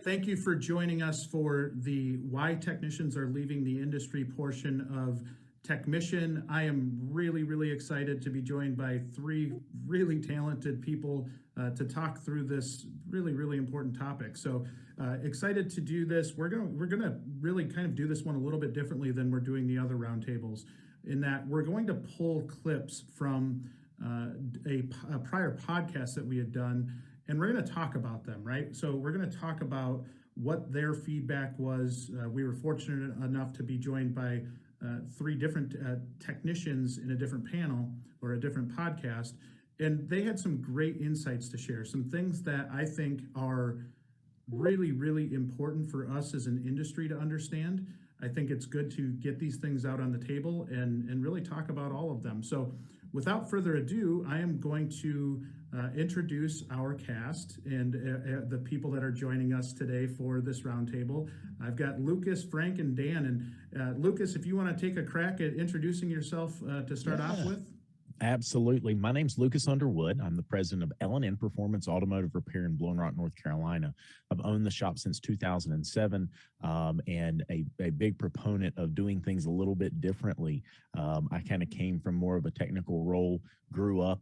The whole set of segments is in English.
Thank you for joining us for the Why Technicians Are Leaving the Industry portion of TechMission. I am really excited to be joined by three really talented people to talk through this really important topic. So excited to do this. We're gonna really kind of do this one a little bit differently than we're doing the other roundtables, in that we're going to pull clips from a prior podcast that we had done, and we're going to talk about them, right? So we're going to talk about what their feedback was. We were fortunate enough to be joined by three different technicians in a different panel or a different podcast, and they had some great insights to share, some things that I think are really important for us as an industry to understand. I think it's good to get these things out on the table and really talk about all of them. So without further ado, I am going to introduce our cast and the people that are joining us today for this roundtable. I've got Lucas, Frank, and Dan. And Lucas, if you want to take a crack at introducing yourself to start off with. Absolutely. My name's Lucas Underwood. I'm the president of L&N Performance Automotive Repair in Blowing Rock, North Carolina. I've owned the shop since 2007 and a big proponent of doing things a little bit differently. I kind of came from more of a technical role, grew up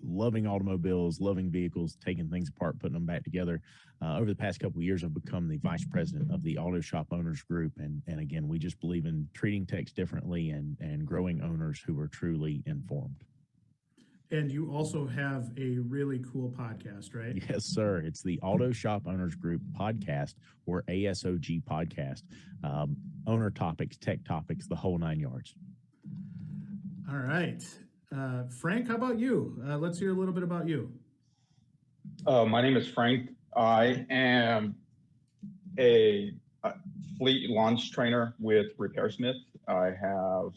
loving automobiles, loving vehicles, taking things apart, putting them back together. Over the past couple of years, I've become the vice president of the Auto Shop Owners Group. And again, we just believe in treating techs differently and growing owners who are truly informed. And you also have a really cool podcast, right? Yes, sir. It's the Auto Shop Owners Group podcast, or ASOG podcast. Owner topics, tech topics, the whole 9 yards. All right. Frank, how about you? Let's hear a little bit about you. My name is Frank. I am a fleet launch trainer with RepairSmith. I have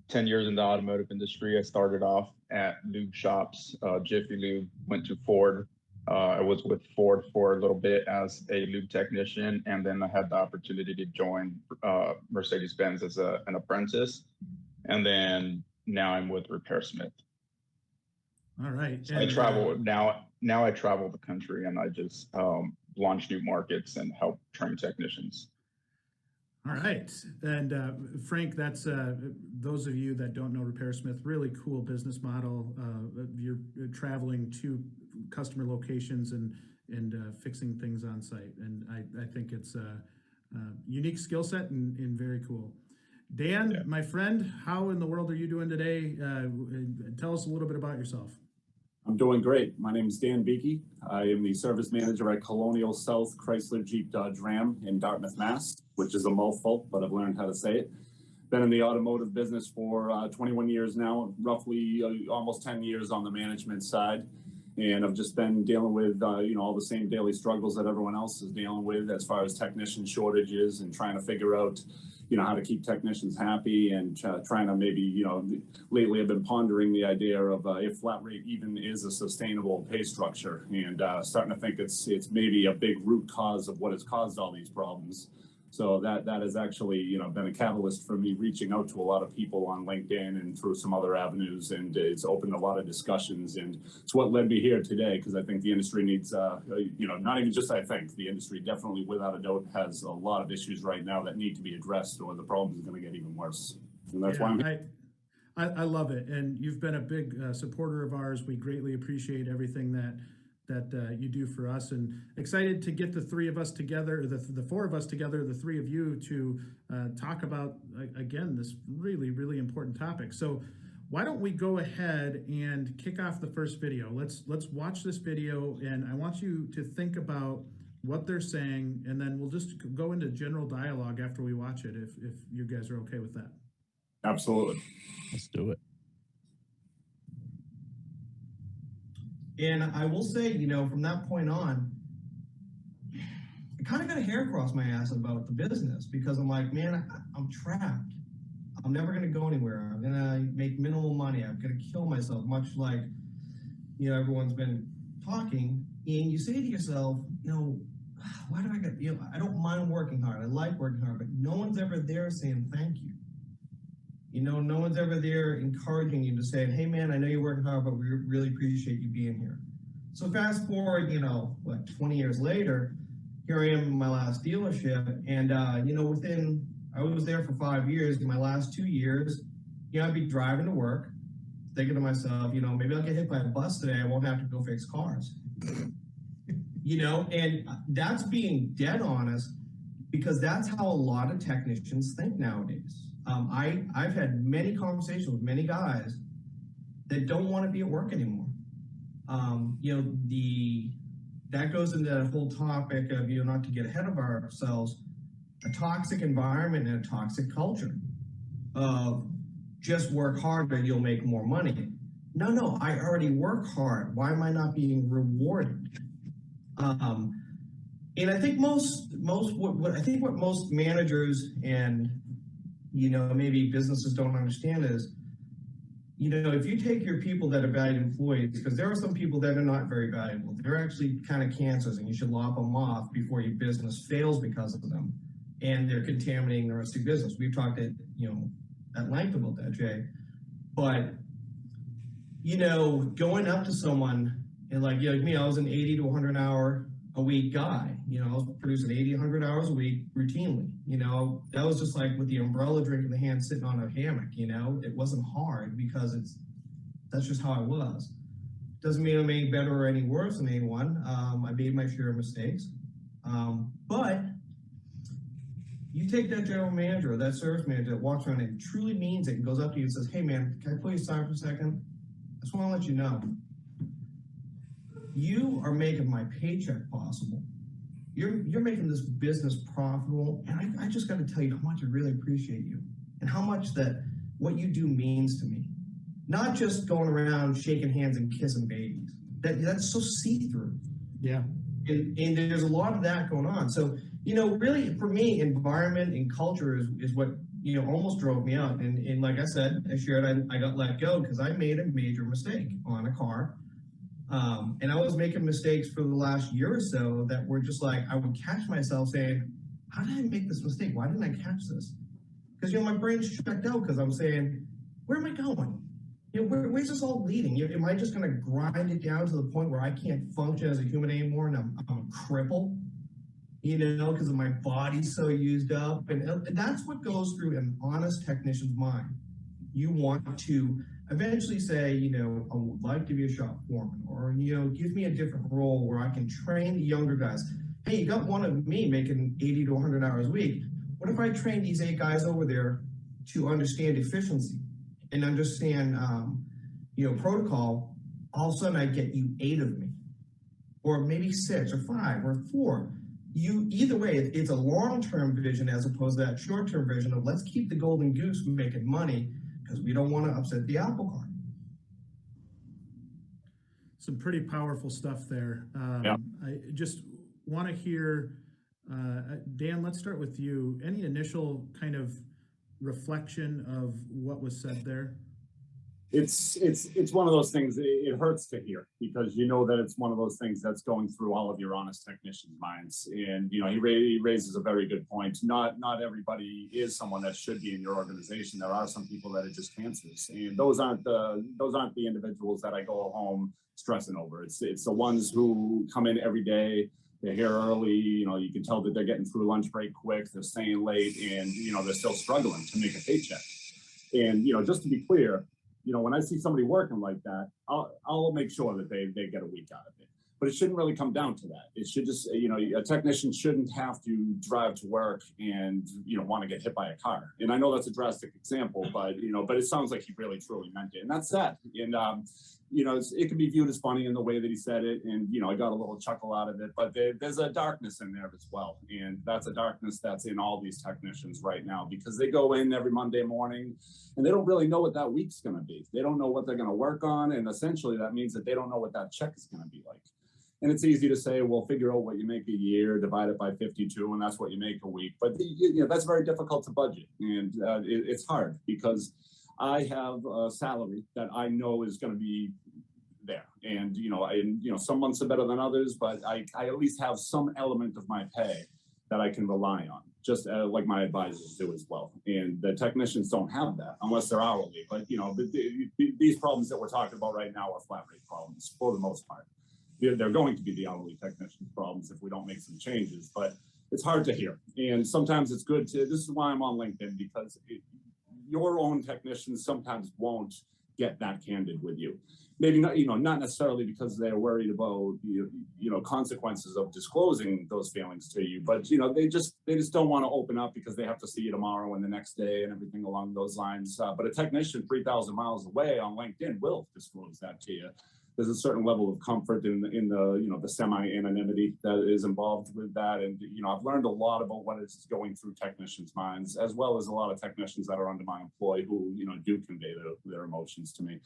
10 years in the automotive industry. I started off at lube shops, Jiffy Lube, went to Ford. I was with Ford for a little bit as a lube technician, and then I had the opportunity to join Mercedes-Benz as an apprentice. And then now I'm with RepairSmith. All right. So I travel now I travel the country, and I just launch new markets and help train technicians. All right. And Frank, that's those of you that don't know RepairSmith, really cool business model. You're traveling to customer locations and fixing things on site. And I think it's a unique skill set and very cool. Dan, yeah. My friend, how in the world are you doing today? Tell us a little bit about yourself. I'm doing great. My name is Dan Beakey. I am the service manager at Colonial South Chrysler Jeep Dodge Ram in Dartmouth, Mass., which is a mouthful, but I've learned how to say it. Been in the automotive business for 21 years now, roughly almost 10 years on the management side. And I've just been dealing with, all the same daily struggles that everyone else is dealing with as far as technician shortages and trying to figure out, how to keep technicians happy and trying to maybe, lately I've been pondering the idea of if flat rate even is a sustainable pay structure, and starting to think it's maybe a big root cause of what has caused all these problems. So that has actually, been a catalyst for me reaching out to a lot of people on LinkedIn and through some other avenues, and it's opened a lot of discussions, and it's what led me here today, because I think the industry needs, not even just I think, the industry definitely without a doubt has a lot of issues right now that need to be addressed, or the problem is going to get even worse. And that's why I'm here. I love it, and you've been a big supporter of ours. We greatly appreciate everything that you do for us, and excited to get the three of us together, the four of us together, the three of you, to talk about, again, this really important topic. So why don't we go ahead and kick off the first video? Let's watch this video, and I want you to think about what they're saying, and then we'll just go into general dialogue after we watch it, if you guys are okay with that. Absolutely. Let's do it. And I will say, from that point on, I kind of got a hair across my ass about the business, because I'm like, man, I'm trapped. I'm never going to go anywhere. I'm going to make minimal money. I'm going to kill myself, much like, everyone's been talking. And you say to yourself, why do I get, I don't mind working hard. I like working hard, but no one's ever there saying thank you. No one's ever there encouraging you to say, hey man, I know you're working hard, but we really appreciate you being here. So fast forward, 20 years later, here I am in my last dealership, and I was there for 5 years. In my last 2 years, I'd be driving to work, thinking to myself, maybe I'll get hit by a bus today. I won't have to go fix cars. And that's being dead honest, because that's how a lot of technicians think nowadays. I've had many conversations with many guys that don't want to be at work anymore. That goes into that whole topic of, not to get ahead of ourselves, a toxic environment and a toxic culture of just work harder, you'll make more money. No, I already work hard. Why am I not being rewarded? And I think what most managers and, maybe businesses don't understand is, if you take your people that are valued employees, because there are some people that are not very valuable, they're actually kind of cancers, and you should lop them off before your business fails because of them, and they're contaminating the rest of your business. We've talked at length about that, Jay. But going up to someone and like me, I was an 80 to 100 hour a week guy. I was producing 80, 100 hours a week routinely. That was just like with the umbrella drink in the hand, sitting on a hammock. It wasn't hard because that's just how I was. Doesn't mean I'm any better or any worse than anyone. I made my share of mistakes. But you take that general manager or that service manager that walks around and truly means it and goes up to you and says, "Hey man, can I pull you aside for a second? I just want to let you know, you are making my paycheck possible. You're making this business profitable, and I just got to tell you how much I really appreciate you and how much that what you do means to me. Not just going around shaking hands and kissing babies. That's so see-through." Yeah. And there's a lot of that going on. So, really for me, environment and culture is what, almost drove me out. And like I said, I shared, I got let go because I made a major mistake on a car. And I was making mistakes for the last year or so that were just like, I would catch myself saying, how did I make this mistake? Why didn't I catch this? Because, my brain's checked out because I'm saying, where am I going? Where's this all leading? Am I just going to grind it down to the point where I can't function as a human anymore and I'm a cripple? Because of my body's so used up. And that's what goes through an honest technician's mind. You want to eventually say, I would like to be a shop foreman, or, give me a different role where I can train the younger guys. Hey, you got one of me making 80 to 100 hours a week. What if I train these 8 guys over there to understand efficiency and understand, protocol? All of a sudden I get you 8 of me, or maybe 6 or 5 or 4. Either way, it's a long-term vision as opposed to that short-term vision of let's keep the golden goose making money because we don't want to upset the apple cart. Some pretty powerful stuff there. Yeah. I just want to hear, Dan, let's start with you. Any initial kind of reflection of what was said there? It's one of those things. It hurts to hear because that it's one of those things that's going through all of your honest technicians' minds. And he raises a very good point. Not everybody is someone that should be in your organization. There are some people that are just cancers, and those aren't the individuals that I go home stressing over. It's the ones who come in every day. They're here early. You can tell that they're getting through lunch break quick. They're staying late, and they're still struggling to make a paycheck. And just to be clear, when I see somebody working like that, I'll make sure that they get a week out of it. But it shouldn't really come down to that. It should just, a technician shouldn't have to drive to work and, want to get hit by a car. And I know that's a drastic example, but it sounds like he really truly meant it. And that's sad. And, it can be viewed as funny in the way that he said it. And, I got a little chuckle out of it, but there's a darkness in there as well. And that's a darkness that's in all these technicians right now because they go in every Monday morning and they don't really know what that week's going to be. They don't know what they're going to work on. And essentially that means that they don't know what that check is going to be like. And it's easy to say, well, figure out what you make a year, divide it by 52, and that's what you make a week. But that's very difficult to budget. And it's hard because I have a salary that I know is going to be there. And, some months are better than others, but I at least have some element of my pay that I can rely on, just like my advisors do as well. And the technicians don't have that unless they're hourly. But, these problems that we're talking about right now are flat rate problems for the most part. they're going to be the hourly technicians' problems if we don't make some changes. But it's hard to hear, and sometimes it's good to. This is why I'm on LinkedIn, because your own technicians sometimes won't get that candid with you. Maybe not, not necessarily because they're worried about consequences of disclosing those feelings to you, but they just don't want to open up because they have to see you tomorrow and the next day and everything along those lines. But a technician 3,000 miles away on LinkedIn will disclose that to you. There's a certain level of comfort in the semi-anonymity that is involved with that, and I've learned a lot about what is going through technicians' minds, as well as a lot of technicians that are under my employ who do convey their emotions to me.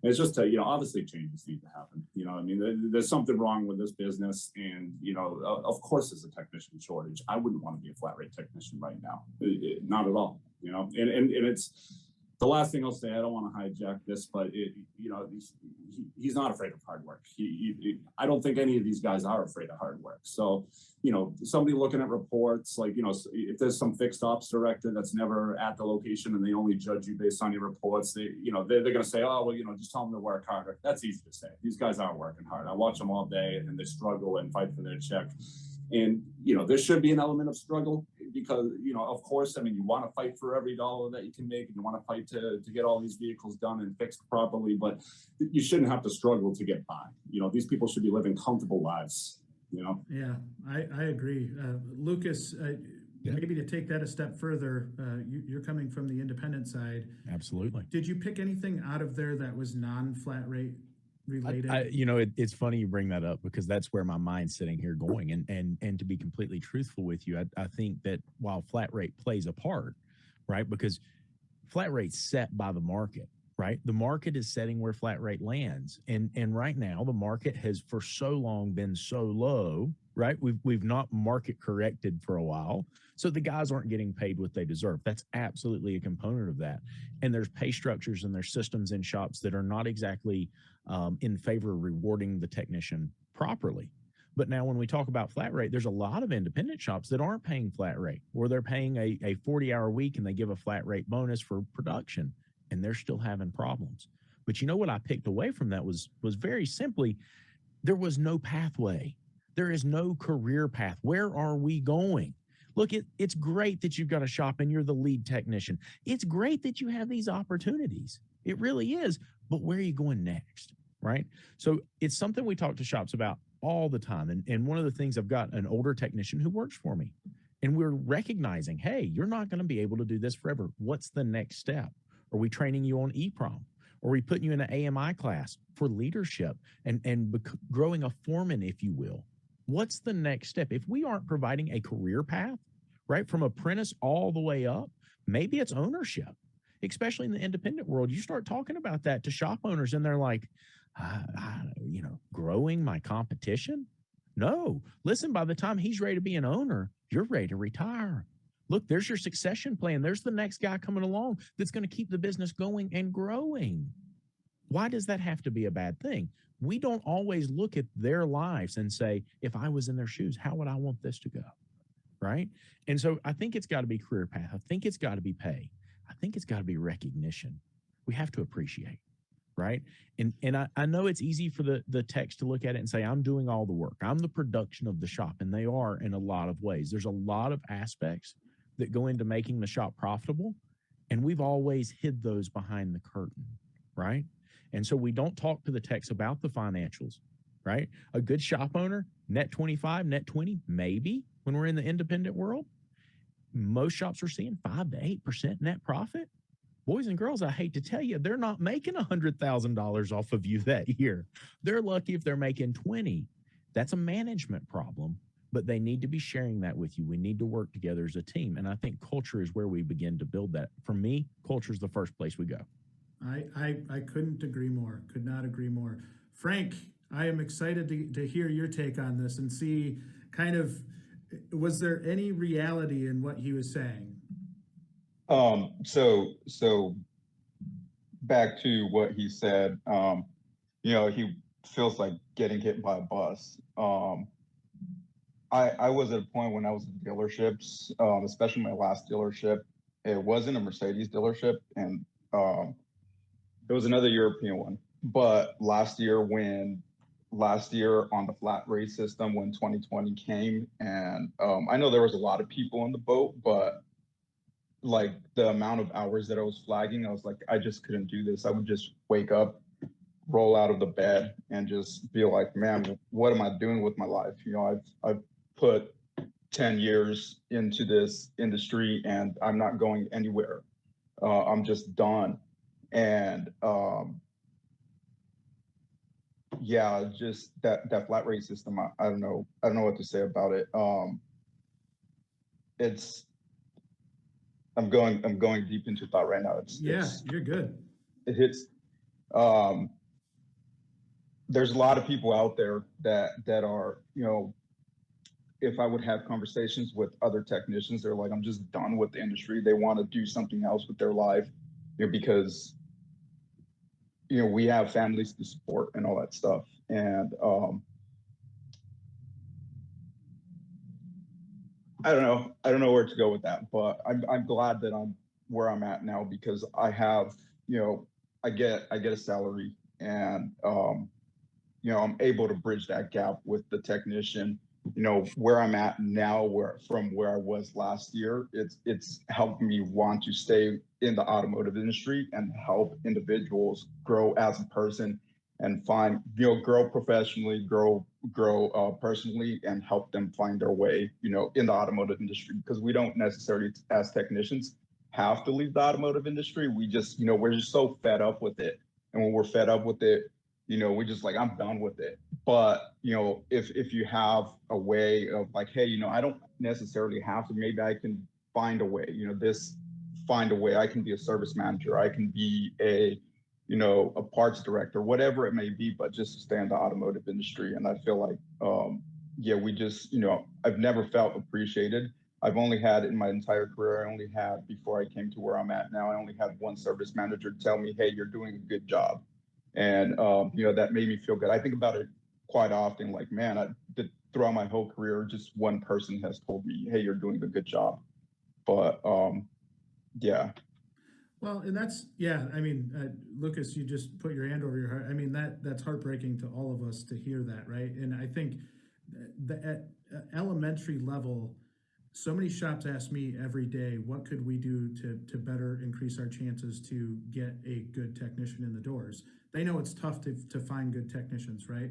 And it's just obviously changes need to happen. There's something wrong with this business, and of course there's a technician shortage. I wouldn't want to be a flat rate technician right now, not at all. And it's. The last thing I'll say, I don't want to hijack this, but he's not afraid of hard work. I don't think any of these guys are afraid of hard work. So, somebody looking at reports, like, if there's some fixed ops director that's never at the location and they only judge you based on your reports, they're going to say, oh, well, just tell them to work harder. That's easy to say. These guys aren't working hard. I watch them all day and they struggle and fight for their check. And, there should be an element of struggle because, of course, you want to fight for every dollar that you can make and you want to fight to get all these vehicles done and fixed properly, but you shouldn't have to struggle to get by. These people should be living comfortable lives, Yeah, I agree. Lucas, maybe to take that a step further, you're coming from the independent side. Absolutely. Did you pick anything out of there that was non-flat rate related? It's funny you bring that up because that's where my mind's sitting here going. And to be completely truthful with you, I think that while flat rate plays a part, right? Because flat rate's set by the market, right? The market is setting where flat rate lands. And right now the market has for so long been so low, right? We've not market corrected for a while. So the guys aren't getting paid what they deserve. That's absolutely a component of that. And there's pay structures and there's systems in shops that are not exactly in favor of rewarding the technician properly. But now when we talk about flat rate, there's a lot of independent shops that aren't paying flat rate, or they're paying a 40-hour week and they give a flat rate bonus for production, and they're still having problems. But what I picked away from that was very simply, there was no pathway. There is no career path. Where are we going? Look, it's great that you've got a shop and you're the lead technician. It's great that you have these opportunities. It really is. But where are you going next? Right? So it's something we talk to shops about all the time. And one of the things, I've got an older technician who works for me, and we're recognizing, hey, you're not going to be able to do this forever. What's the next step? Are we training you on EPROM? Are we putting you in an AMI class for leadership and growing a foreman, if you will? What's the next step? If we aren't providing a career path, right, from apprentice all the way up, maybe it's ownership. Especially in the independent world, you start talking about that to shop owners and they're like, growing my competition? No, listen, by the time he's ready to be an owner, you're ready to retire. Look, there's your succession plan. There's the next guy coming along that's going to keep the business going and growing. Why does that have to be a bad thing? We don't always look at their lives and say, if I was in their shoes, how would I want this to go? Right? And so I think it's got to be career path. I think it's got to be pay. I think it's got to be recognition. We have to appreciate, right? And I know it's easy for the techs to look at it and say, I'm doing all the work. I'm the production of the shop. And they are in a lot of ways. There's a lot of aspects that go into making the shop profitable. And we've always hid those behind the curtain, right? And so we don't talk to the techs about the financials, right? A good shop owner, net 25, net 20, maybe when we're in the independent world. Most shops are seeing 5 to 8% net profit. Boys and girls, I hate to tell you, they're not making $100,000 off of you that year. They're lucky if they're making 20. That's a management problem, but they need to be sharing that with you. We need to work together as a team. And I think culture is where we begin to build that. For me, culture is the first place we go. I couldn't agree more, could not agree more. Frank, I am excited to hear your take on this and see kind of, was there any reality in what he was saying? So back to what he said, he feels like getting hit by a bus. I was at a point when I was in dealerships, especially my last dealership. It wasn't a Mercedes dealership, and it was another European one. But last year when last year on the flat rate system when 2020 came. And I know there was a lot of people on the boat, but like the amount of hours that I was flagging, I was like, I just couldn't do this. I would just wake up, roll out of the bed, and just be like, man, what am I doing with my life? You know, I've put 10 years into this industry and I'm not going anywhere. I'm just done. And yeah, just that flat rate system, I don't know what to say about it. It's I'm going deep into thought right now. You're good. It hits. There's a lot of people out there that are, you know, if I would have conversations with other technicians, they're like, I'm just done with the industry. They want to do something else with their life, you know, because, you know, we have families to support and all that stuff. And I don't know where to go with that, but I'm glad that I'm where I'm at now because I have, you know, I get a salary and you know, I'm able to bridge that gap with the technician. You know, where I'm at now, from where I was last year, it's helped me want to stay in the automotive industry and help individuals grow as a person and find, you know, grow professionally, grow personally, and help them find their way, you know, in the automotive industry. Because we don't necessarily, as technicians, have to leave the automotive industry. We just, you know, we're just so fed up with it. And when we're fed up with it, you know, we just like, I'm done with it. But, you know, if you have a way of like, hey, you know, I don't necessarily have to, maybe I can find a way, you know, find a way. I can be a service manager. I can be a, you know, a parts director, whatever it may be, but just to stay in the automotive industry. And I feel like, yeah, we just, you know, I've never felt appreciated. I've only had in my entire career, I only had, before I came to where I'm at now, I only had one service manager tell me, hey, you're doing a good job. And, you know, that made me feel good. I think about it quite often, like, man, throughout my whole career, just one person has told me, hey, you're doing a good job. But yeah. Well, and that's, yeah, I mean, Lucas, you just put your hand over your heart. I mean, that's heartbreaking to all of us to hear that, right? And I think at elementary level, so many shops ask me every day, what could we do to better increase our chances to get a good technician in the doors? They know it's tough to find good technicians, right?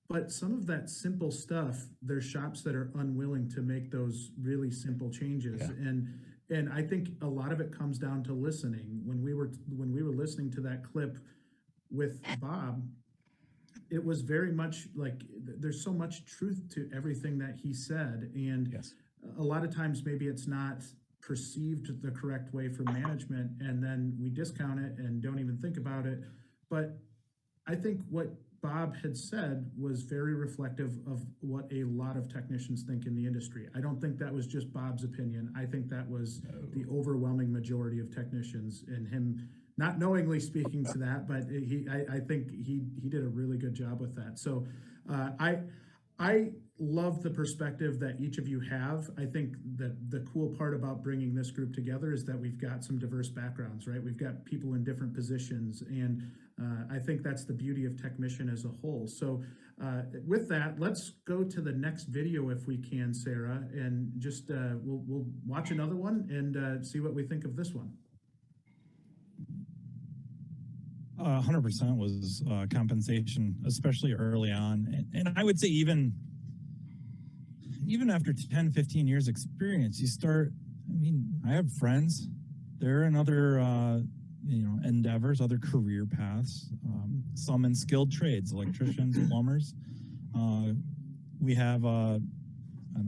But some of that simple stuff, there's shops that are unwilling to make those really simple changes. Yeah. And I think a lot of it comes down to listening. When we were listening to that clip with Bob, it was very much like there's so much truth to everything that he said. And yes, a lot of times maybe it's not perceived the correct way from management, and then we discount it and don't even think about it. But I think what Bob had said was very reflective of what a lot of technicians think in the industry. I don't think that was just Bob's opinion. I think that was the overwhelming majority of technicians, and him not knowingly speaking to that, but I think he did a really good job with that. So I love the perspective that each of you have. I think that the cool part about bringing this group together is that we've got some diverse backgrounds, right? We've got people in different positions, and I think that's the beauty of TechMission as a whole. So with that, let's go to the next video if we can, Sarah, and just we'll watch another one and see what we think of this one. 100% was compensation, especially early on. And I would say even after 10, 15 years experience, you start, I mean, I have friends, they're in other, endeavors, other career paths, some in skilled trades, electricians, plumbers. We have an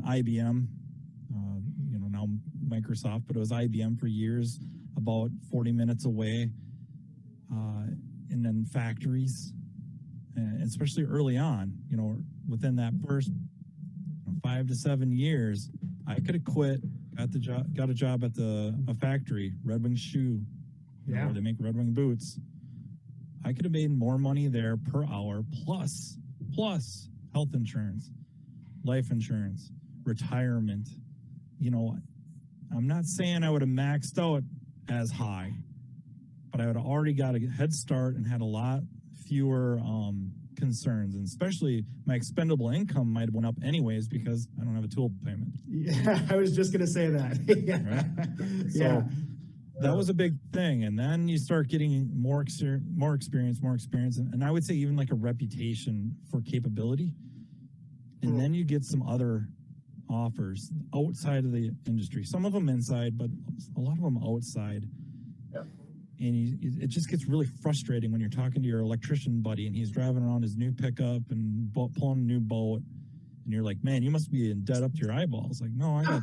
IBM, now Microsoft, but it was IBM for years, about 40 minutes away. And then factories, especially early on, within that first 5 to 7 years, I could have quit, got a job at a factory, Red Wing Shoe, where they make Red Wing boots. I could have made more money there per hour, plus health insurance, life insurance, retirement. I'm not saying I would have maxed out as high, but I would have already got a head start and had a lot fewer concerns, and especially my expendable income might have went up anyways because I don't have a tool payment. Yeah, I was just gonna say that. Yeah. Right? So Yeah. that was a big thing. And then you start getting more experience, and I would say even like a reputation for capability. And then you get some other offers outside of the industry, some of them inside, but a lot of them outside. And it just gets really frustrating when you're talking to your electrician buddy and he's driving around his new pickup and pulling a new boat. And you're like, man, you must be in debt up to your eyeballs. Like, no, I got,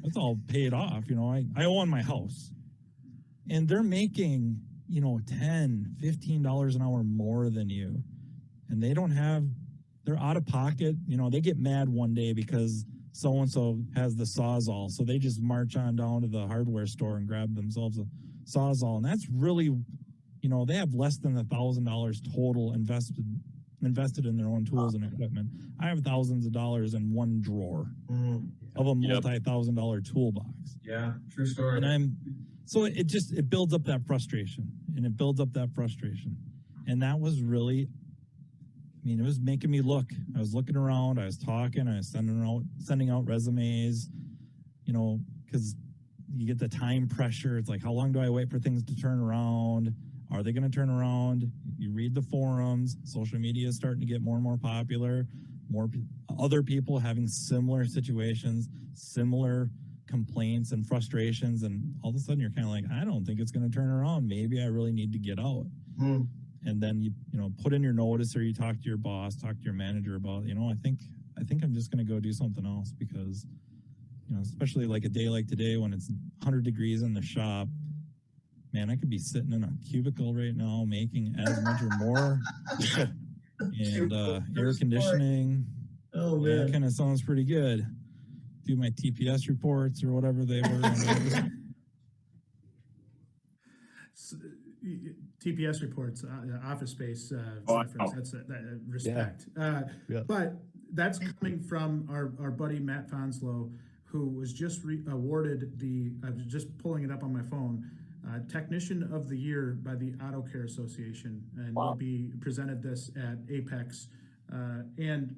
that's all paid off. You know, I own my house. And they're making, you know, $10, $15 an hour more than you. And they don't have, they're out of pocket. You know, they get mad one day because so-and-so has the Sawzall. So they just march on down to the hardware store and grab themselves a Sawzall. And that's really, you know, they have less than $1,000 total invested in their own tools and equipment. I have thousands of dollars in one drawer of a multi-$1,000 toolbox. Yeah, true story. And it builds up that frustration, and that was really, I mean, it was making me look. I was looking around, I was talking, I was sending out resumes, you know, because you get the time pressure. It's like, how long do I wait for things to turn around? Are they going to turn around? You read the forums. Social media is starting to get more and more popular. Other people having similar situations, similar complaints and frustrations, and all of a sudden you're kind of like, I don't think it's going to turn around. Maybe I really need to get out. And then you know, put in your notice, or you talk to your boss, talk to your manager about, you know, I think I'm just going to go do something else, because, you know, especially like a day like today when it's 100 degrees in the shop. Man, I could be sitting in a cubicle right now making as much or more, and air conditioning. Oh man, that kind of sounds pretty good. Do my TPS reports or whatever they were. TPS reports, office space Wow. reference. That's respect. But that's coming from our buddy Matt Fonslow, who was just awarded I was just pulling it up on my phone, Technician of the Year by the Auto Care Association, and will be presented this at Apex. And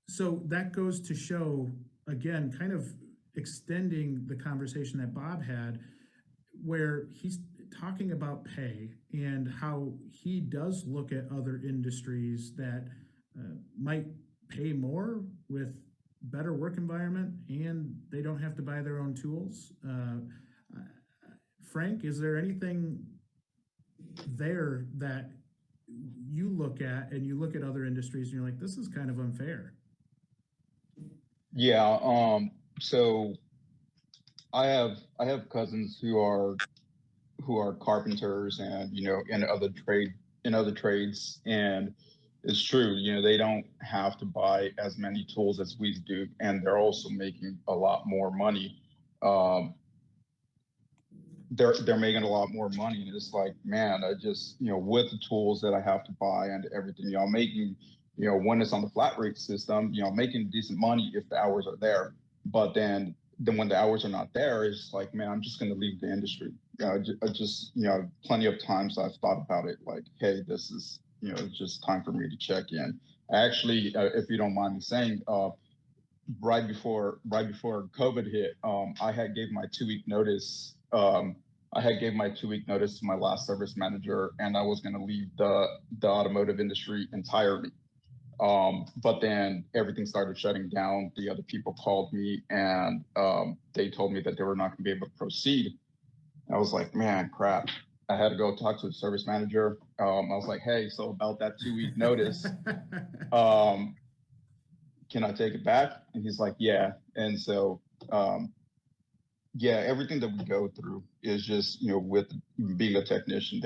so that goes to show, again, kind of extending the conversation that Bob had, where he's talking about pay and how he does look at other industries that might pay more with better work environment, and they don't have to buy their own tools. Frank, is there anything there that you look at, and you look at other industries and you're like, this is kind of unfair? Yeah. So I have cousins who are carpenters and, you know, in other trades, and it's true, you know, they don't have to buy as many tools as we do, and they're also making a lot more money. They're making a lot more money, and it's like, man, I just, you know, with the tools that I have to buy and everything, you know, I'm making, you know, when it's on the flat rate system, you know, making decent money if the hours are there. But then when the hours are not there, it's like, man, I'm just going to leave the industry. I just, you know, plenty of times I've thought about it, like, hey, this is, you know, it's just time for me to check in. Actually, if you don't mind me saying, right before COVID hit, I had gave my 2-week notice. To my last service manager, and I was going to leave the automotive industry entirely. But then everything started shutting down. The other people called me, and they told me that they were not going to be able to proceed. I was like, man, crap. I had to go talk to the service manager. I was like, hey, so about that 2-week notice, can I take it back? And he's like, yeah. And so, yeah, everything that we go through is just, you know, with being a technician,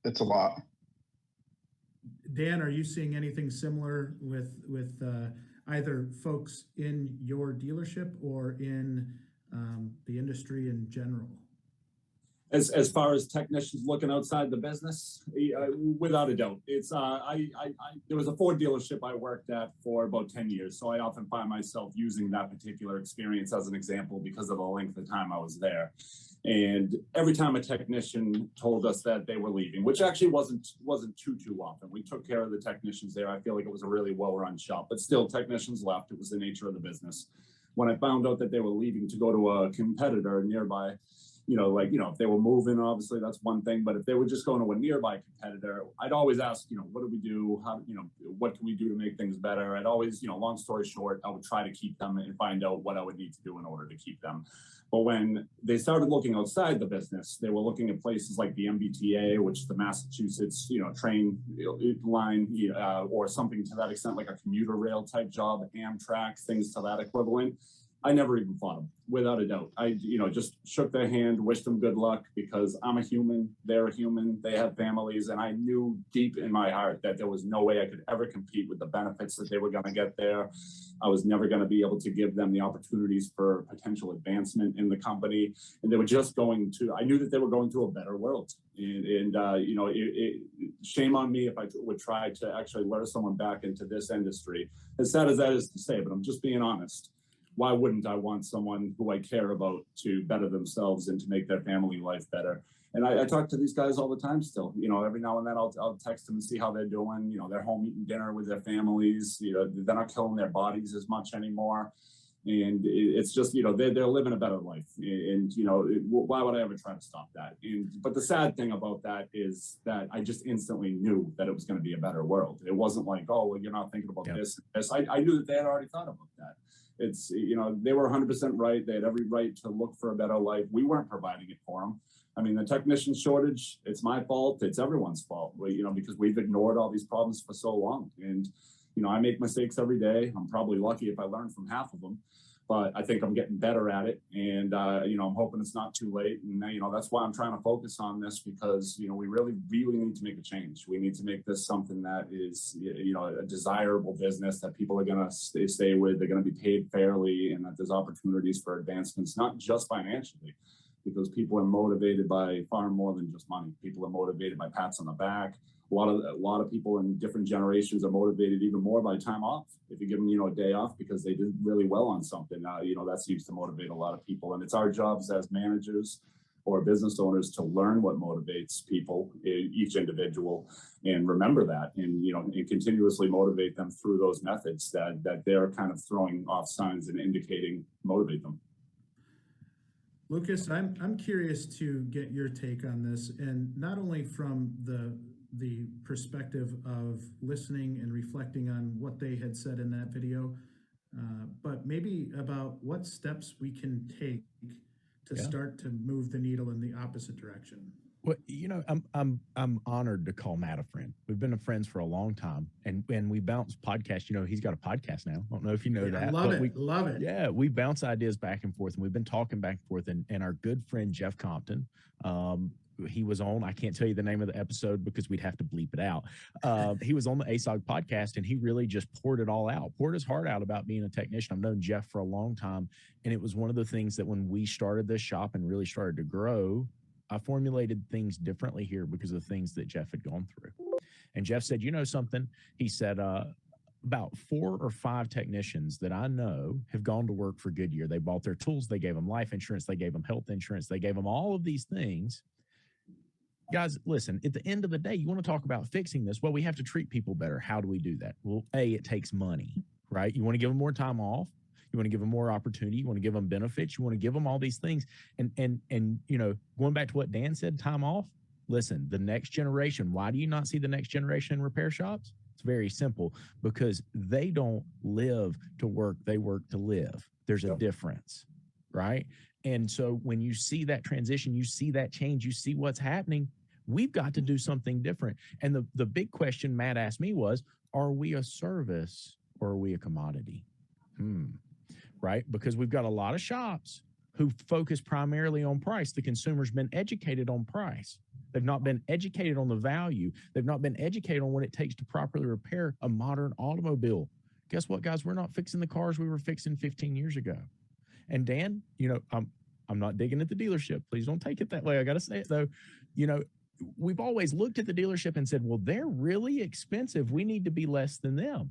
it's a lot. Dan, are you seeing anything similar with either folks in your dealership or in the industry in general? As far as technicians looking outside the business, without a doubt, it's there was a Ford dealership I worked at for about 10 years, so I often find myself using that particular experience as an example because of the length of time I was there. And every time a technician told us that they were leaving, which actually wasn't too often, we took care of the technicians there. I feel like it was a really well-run shop, but still technicians left. It was the nature of the business. When I found out that they were leaving to go to a competitor nearby, if they were moving, obviously that's one thing, but if they were just going to a nearby competitor, I'd always ask, what do we do? How, what can we do to make things better? I'd always, long story short, I would try to keep them and find out what I would need to do in order to keep them. But when they started looking outside the business, they were looking at places like the MBTA, which is the Massachusetts, train line, or something to that extent, like a commuter rail type job, Amtrak, things to that equivalent. I never even fought them, without a doubt. I, just shook their hand, wished them good luck, because I'm a human, they're a human, they have families, and I knew deep in my heart that there was no way I could ever compete with the benefits that they were going to get there. I was never going to be able to give them the opportunities for potential advancement in the company, and they were just going to. I knew that they were going to a better world, and shame on me if I would try to actually lure someone back into this industry. As sad as that is to say, but I'm just being honest. Why wouldn't I want someone who I care about to better themselves and to make their family life better? And I talk to these guys all the time still. Every now and then I'll text them and see how they're doing. They're home eating dinner with their families. They're not killing their bodies as much anymore. And it's just, they're living a better life. And, why would I ever try to stop that? But the sad thing about that is that I just instantly knew that it was going to be a better world. It wasn't like, oh, well, you're not thinking about this. I knew that they had already thought about that. It's, they were 100% right. They had every right to look for a better life. We weren't providing it for them. I mean, the technician shortage, it's my fault. It's everyone's fault, because we've ignored all these problems for so long. And, I make mistakes every day. I'm probably lucky if I learn from half of them, but I think I'm getting better at it. And, I'm hoping it's not too late. And, that's why I'm trying to focus on this, because, we really, really need to make a change. We need to make this something that is, a desirable business that people are going to stay with. They're going to be paid fairly, and that there's opportunities for advancements, not just financially, because people are motivated by far more than just money. People are motivated by pats on the back. A lot of people in different generations are motivated even more by time off. If you give them, a day off because they did really well on something, that seems to motivate a lot of people. And it's our jobs as managers or business owners to learn what motivates people, each individual, and remember that, and and continuously motivate them through those methods that they're kind of throwing off signs and indicating motivate them. Lucas, I'm curious to get your take on this, and not only from the perspective of listening and reflecting on what they had said in that video, but maybe about what steps we can take to start to move the needle in the opposite direction. Well, I'm honored to call Matt a friend. We've been friends for a long time, and we bounce podcasts. He's got a podcast now. I don't know if you know that. I love it. Love it. Yeah, we bounce ideas back and forth, and we've been talking back and forth. And our good friend Jeff Compton, he was on. I can't tell you the name of the episode because we'd have to bleep it out. He was on the ASOG podcast, and he really just poured it all out, poured his heart out about being a technician. I've known Jeff for a long time, and it was one of the things that when we started this shop and really started to grow, I formulated things differently here because of things that Jeff had gone through. And Jeff said, something? He said, about 4 or 5 technicians that I know have gone to work for Goodyear. They bought their tools. They gave them life insurance. They gave them health insurance. They gave them all of these things. Guys, listen, at the end of the day, you want to talk about fixing this. Well, we have to treat people better. How do we do that? Well, it takes money, right? You want to give them more time off. You want to give them more opportunity. You want to give them benefits. You want to give them all these things. And going back to what Dan said, time off. Listen, the next generation, why do you not see the next generation in repair shops? It's very simple, because they don't live to work. They work to live. There's a difference, right? And so when you see that transition, you see that change, you see what's happening, we've got to do something different. And the big question Matt asked me was, are we a service or are we a commodity? Right? Because we've got a lot of shops who focus primarily on price. The consumer's been educated on price. They've not been educated on the value. They've not been educated on what it takes to properly repair a modern automobile. Guess what, guys? We're not fixing the cars we were fixing 15 years ago. And Dan, I'm not digging at the dealership. Please don't take it that way. I got to say it though. We've always looked at the dealership and said, well, they're really expensive. We need to be less than them.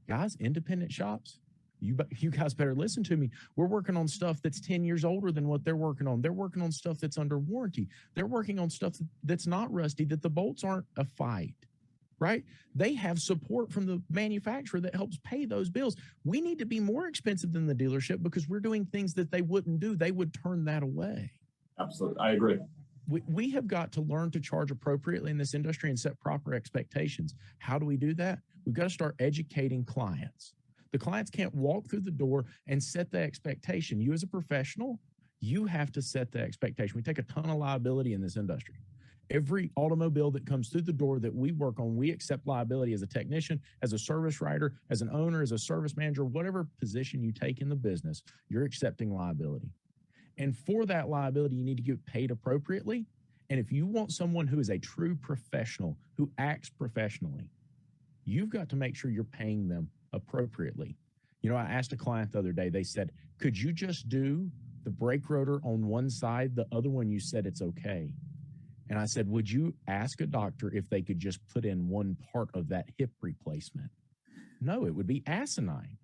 Guys, independent shops, You guys better listen to me. We're working on stuff that's 10 years older than what they're working on. They're working on stuff that's under warranty. They're working on stuff that's not rusty, that the bolts aren't a fight, right? They have support from the manufacturer that helps pay those bills. We need to be more expensive than the dealership because we're doing things that they wouldn't do. They would turn that away. Absolutely. I agree. We have got to learn to charge appropriately in this industry and set proper expectations. How do we do that? We've got to start educating clients. The clients can't walk through the door and set the expectation. You as a professional, you have to set the expectation. We take a ton of liability in this industry. Every automobile that comes through the door that we work on, we accept liability as a technician, as a service writer, as an owner, as a service manager, whatever position you take in the business, you're accepting liability. And for that liability, you need to get paid appropriately. And if you want someone who is a true professional, who acts professionally, you've got to make sure you're paying them appropriately. You know, I asked a client the other day, they said, could you just do the brake rotor on one side, the other one you said it's okay? And I said, would you ask a doctor if they could just put in one part of that hip replacement? No, it would be asinine.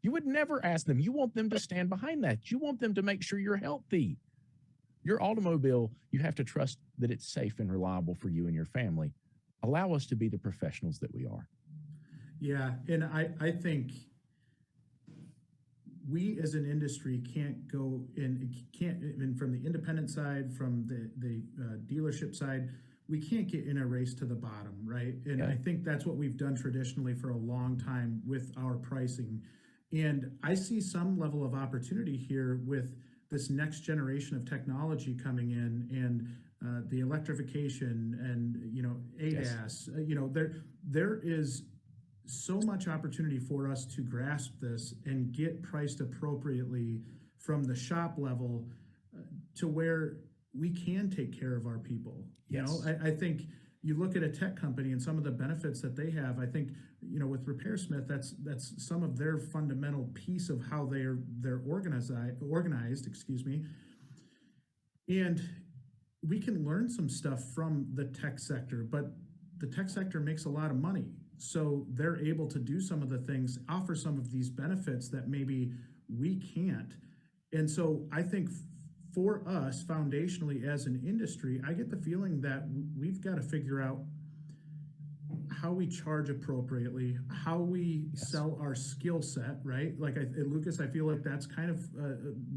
You would never ask them. You want them to stand behind that. You want them to make sure you're healthy. Your automobile, you have to trust that it's safe and reliable for you and your family. Allow us to be the professionals that we are. Yeah, and I think we as an industry can't go in, and from the independent side, from the dealership side, we can't get in a race to the bottom, right? And I think that's what we've done traditionally for a long time with our pricing. And I see some level of opportunity here with this next generation of technology coming in, and the electrification and, you know, ADAS, you know, there is so much opportunity for us to grasp this and get priced appropriately from the shop level to where we can take care of our people. You know, I think you look at a tech company and some of the benefits that they have. I think, you know, with RepairSmith, that's some of their fundamental piece of how they're organized, excuse me. And we can learn some stuff from the tech sector, but the tech sector makes a lot of money. So they're able to do some of the things, offer some of these benefits that maybe we can't. And so I think for us, foundationally as an industry, I get the feeling that we've got to figure out how we charge appropriately, how we sell our skill set, right? Like Lucas, I feel like that's kind of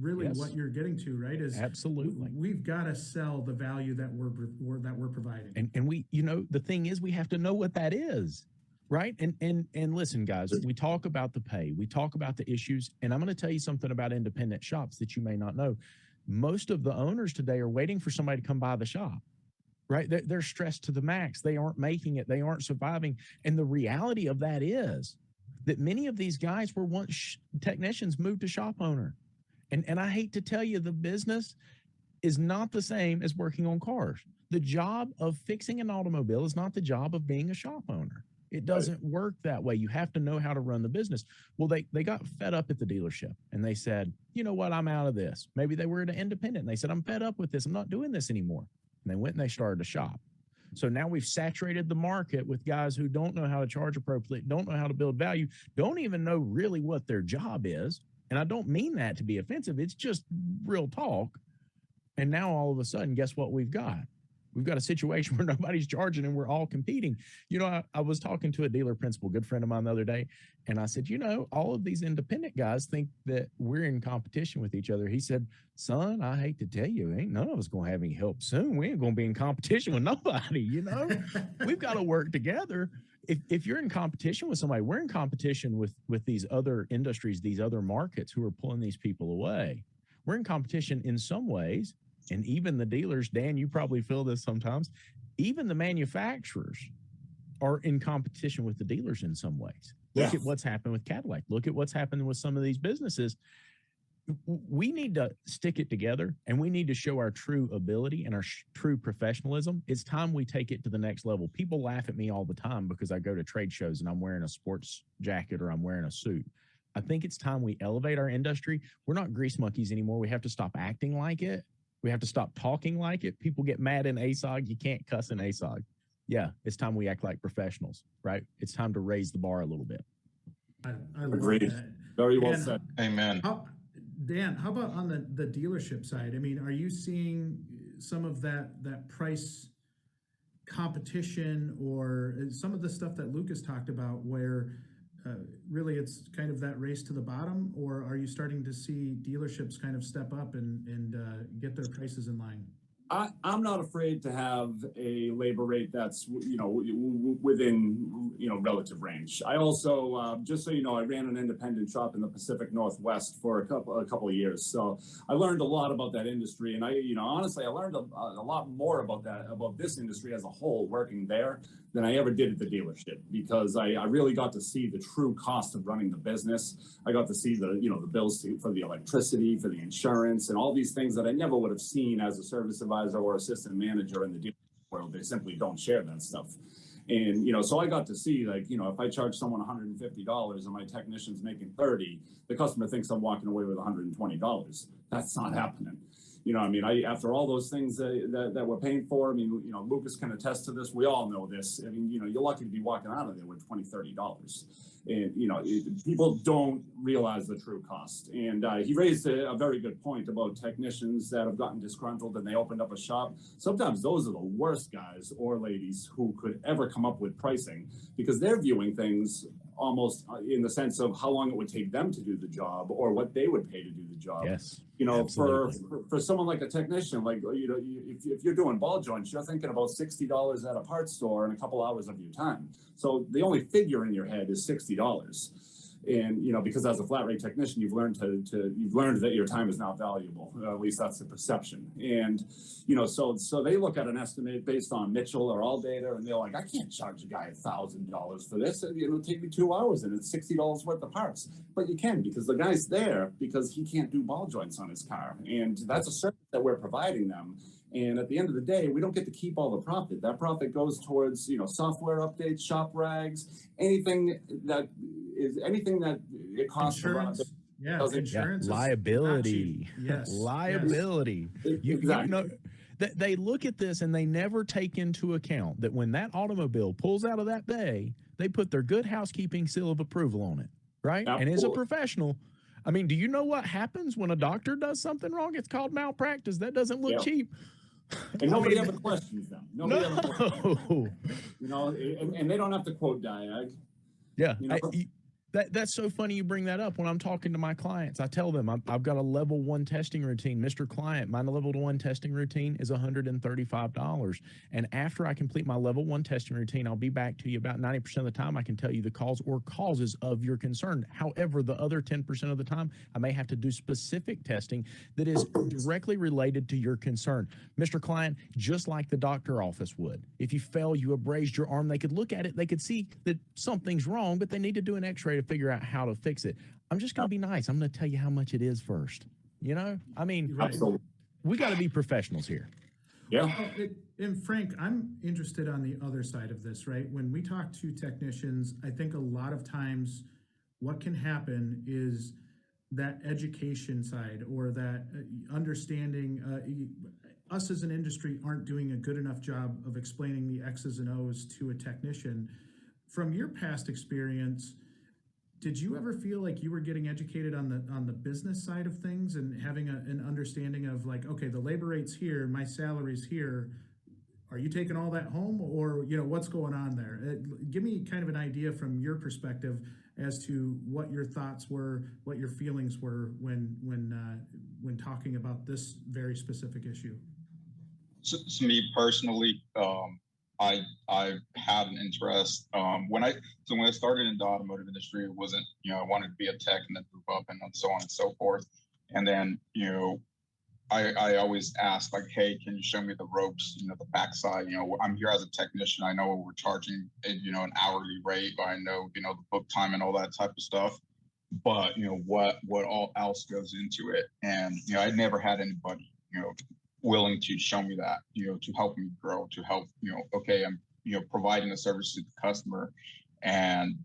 really what you're getting to, right? Is absolutely we've got to sell the value that we're providing. And we, you know, the thing is, we have to know what that is. Right. And listen, guys, we talk about the pay, we talk about the issues, and I'm going to tell you something about independent shops that you may not know. Most of the owners today are waiting for somebody to come by the shop, right? They're stressed to the max. They aren't making it. They aren't surviving. And the reality of that is that many of these guys were once technicians, moved to shop owner. And I hate to tell you, the business is not the same as working on cars. The job of fixing an automobile is not the job of being a shop owner. It doesn't work that way. You have to know how to run the business. Well, they got fed up at the dealership and they said, you know what, I'm out of this. Maybe they were an independent and they said, I'm fed up with this. I'm not doing this anymore. And they went and they started a shop. So now we've saturated the market with guys who don't know how to charge appropriately, don't know how to build value, don't even know really what their job is. And I don't mean that to be offensive. It's just real talk. And now all of a sudden, guess what we've got? We've got a situation where nobody's charging and we're all competing. You know, I was talking to a dealer principal, good friend of mine the other day, and I said, you know, all of these independent guys think that we're in competition with each other. He said, son, I hate to tell you, ain't none of us going to have any help soon. We ain't going to be in competition with nobody, you know? We've got to work together. If you're in competition with somebody, we're in competition with these other industries, these other markets who are pulling these people away. We're in competition in some ways. And even the dealers, Dan, you probably feel this sometimes, even the manufacturers are in competition with the dealers in some ways. Look at what's happened with Cadillac. Look at what's happened with some of these businesses. We need to stick it together and we need to show our true ability and our true professionalism. It's time we take it to the next level. People laugh at me all the time because I go to trade shows and I'm wearing a sports jacket or I'm wearing a suit. I think it's time we elevate our industry. We're not grease monkeys anymore. We have to stop acting like it. We have to stop talking like it. People get mad in ASOG. You can't cuss in ASOG. Yeah, it's time we act like professionals, right? It's time to raise the bar a little bit. I love Agreed. that. Very well And said. Amen. Dan, how about on the dealership side? I mean, are you seeing some of that price competition or some of the stuff that Lucas talked about where really it's kind of that race to the bottom, or are you starting to see dealerships kind of step up and get their prices in line? I'm not afraid to have a labor rate that's, within, relative range. I also, just so you know, I ran an independent shop in the Pacific Northwest for a couple of years. So I learned a lot about that industry. And honestly, I learned a lot more about this industry as a whole working there than I ever did at the dealership, because I really got to see the true cost of running the business. I got to see the bills for the electricity, for the insurance, and all these things that I never would have seen as a service advisor or assistant manager in the dealership world. They simply don't share that stuff. And, so I got to see, if I charge someone $150 and my technician's making 30, the customer thinks I'm walking away with $120. That's not happening. After all those things that we're paying for, Lucas can attest to this. We all know this. You're lucky to be walking out of there with $20, $30. And, people don't realize the true cost. And he raised a very good point about technicians that have gotten disgruntled and they opened up a shop. Sometimes those are the worst guys or ladies who could ever come up with pricing, because they're viewing things almost in the sense of how long it would take them to do the job or what they would pay to do the job. Yes. For someone like a technician, if you're doing ball joints, you're thinking about $60 at a parts store and a couple hours of your time. So the only figure in your head is $60. And, because as a flat rate technician, you've learned that your time is not valuable. At least that's the perception. And, so they look at an estimate based on Mitchell or All Data, and they're like, I can't charge a guy $1,000 for this. It'll take me 2 hours and it's $60 worth of parts. But you can, because the guy's there because he can't do ball joints on his car. And that's a service that we're providing them. And at the end of the day, we don't get to keep all the profit. That profit goes towards, software updates, shop rags, anything that it costs Insurance. to run. Yeah, insurance. Liability. Yes. Liability. Yes. Exactly. They look at this and they never take into account that when that automobile pulls out of that bay, they put their good housekeeping seal of approval on it, right? Absolutely. And as a professional, do you know what happens when a doctor does something wrong? It's called malpractice. That doesn't look cheap. And nobody ever questions them. Nobody ever questions them. And they don't have to quote Diag. Yeah. That's so funny you bring that up. When I'm talking to my clients, I tell them I've got a level 1 testing routine. Mr. Client, my level 1 testing routine is $135. And after I complete my level 1 testing routine, I'll be back to you about 90% of the time. I can tell you the cause or causes of your concern. However, the other 10% of the time, I may have to do specific testing that is directly related to your concern. Mr. Client, just like the doctor office would. If you fell, you abrased your arm, they could look at it, they could see that something's wrong, but they need to do an x-ray to figure out how to fix it. I'm just going to be nice. I'm going to tell you how much it is first. Absolutely. We got to be professionals here. Yeah. And Frank, I'm interested on the other side of this, right? When we talk to technicians, I think a lot of times what can happen is that education side or that understanding, us as an industry aren't doing a good enough job of explaining the X's and O's to a technician. From your past experience, did you ever feel like you were getting educated on the business side of things and having an understanding of okay, the labor rate's here, my salary's here. Are you taking all that home, or what's going on there? Give me kind of an idea from your perspective as to what your thoughts were, what your feelings were when talking about this very specific issue. So me personally, I had an interest when I started in the automotive industry. It wasn't, I wanted to be a tech and then move up and so on and so forth. And then, I always ask hey, can you show me the ropes, the backside? I'm here as a technician. I know we're charging, an hourly rate. I know, the book time and all that type of stuff. But, what all else goes into it? And, I never had anybody, willing to show me that, to help me grow, to help, okay, I'm, providing a service to the customer, and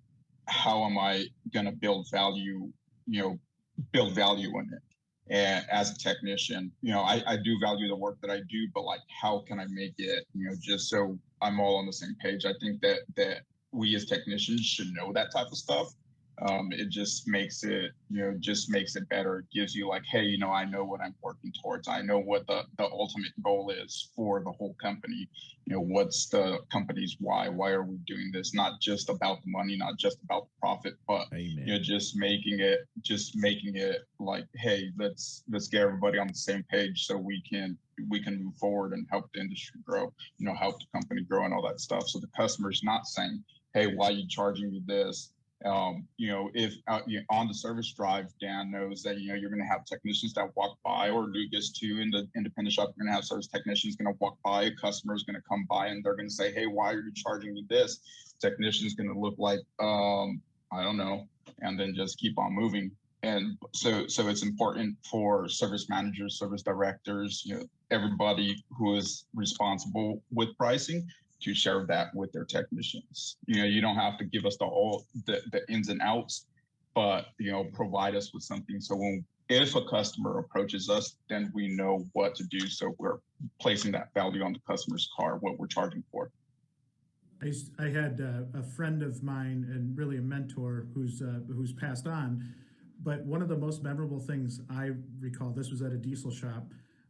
how am I going to build value in it? And as a technician, I do value the work that I do, but how can I make it, just so I'm all on the same page? I think that we as technicians should know that type of stuff. It just makes it, just makes it better. It gives you like, hey, I know what I'm working towards. I know what the ultimate goal is for the whole company. What's the company's why? Why are we doing this? Not just about the money, not just about the profit, but Amen. just making it like, hey, let's get everybody on the same page so we can move forward and help the industry grow, help the company grow and all that stuff. So the customer's not saying, hey, why are you charging me this? If on the service drive, Dan knows that, you're going to have technicians that walk by, or Lucas too, in the independent shop, you're going to have service technicians going to walk by, a customer is going to come by and they're going to say, hey, why are you charging me this? Technician's going to look like, I don't know, and then just keep on moving. And so it's important for service managers, service directors, everybody who is responsible with pricing to share that with their technicians. You don't have to give us the ins and outs, but provide us with something. So if a customer approaches us, then we know what to do. So we're placing that value on the customer's car, what we're charging for. I had a friend of mine and really a mentor who's passed on, but one of the most memorable things I recall, this was at a diesel shop.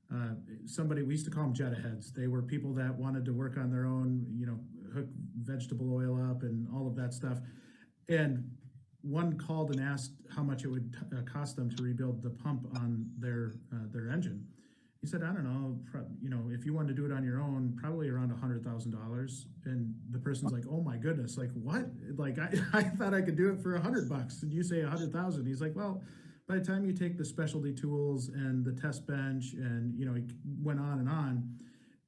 We used to call them jet heads. They were people that wanted to work on their own, hook vegetable oil up and all of that stuff. And one called and asked how much it would cost them to rebuild the pump on their engine. He said, I don't know, if you wanted to do it on your own, probably around $100,000. And the person's like, oh my goodness, like what? Like I thought I could do it for $100. And you say 100,000. He's like, well, by the time you take the specialty tools and the test bench, and he went on,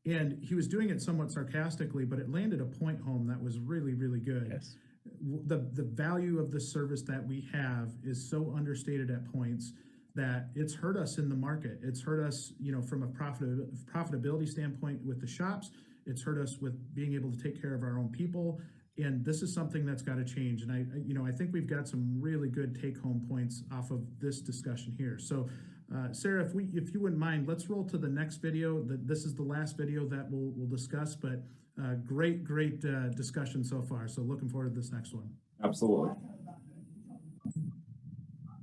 and he was doing it somewhat sarcastically, but it landed a point home that was really, really good. Yes. The value of the service that we have is so understated at points that it's hurt us in the market. It's hurt us, from a profitability standpoint with the shops. It's hurt us with being able to take care of our own people. And this is something that's got to change. And I think we've got some really good take-home points off of this discussion here. So, Sarah, if you wouldn't mind, let's roll to the next video. This is the last video that we'll discuss. But great discussion so far. So looking forward to this next one. Absolutely.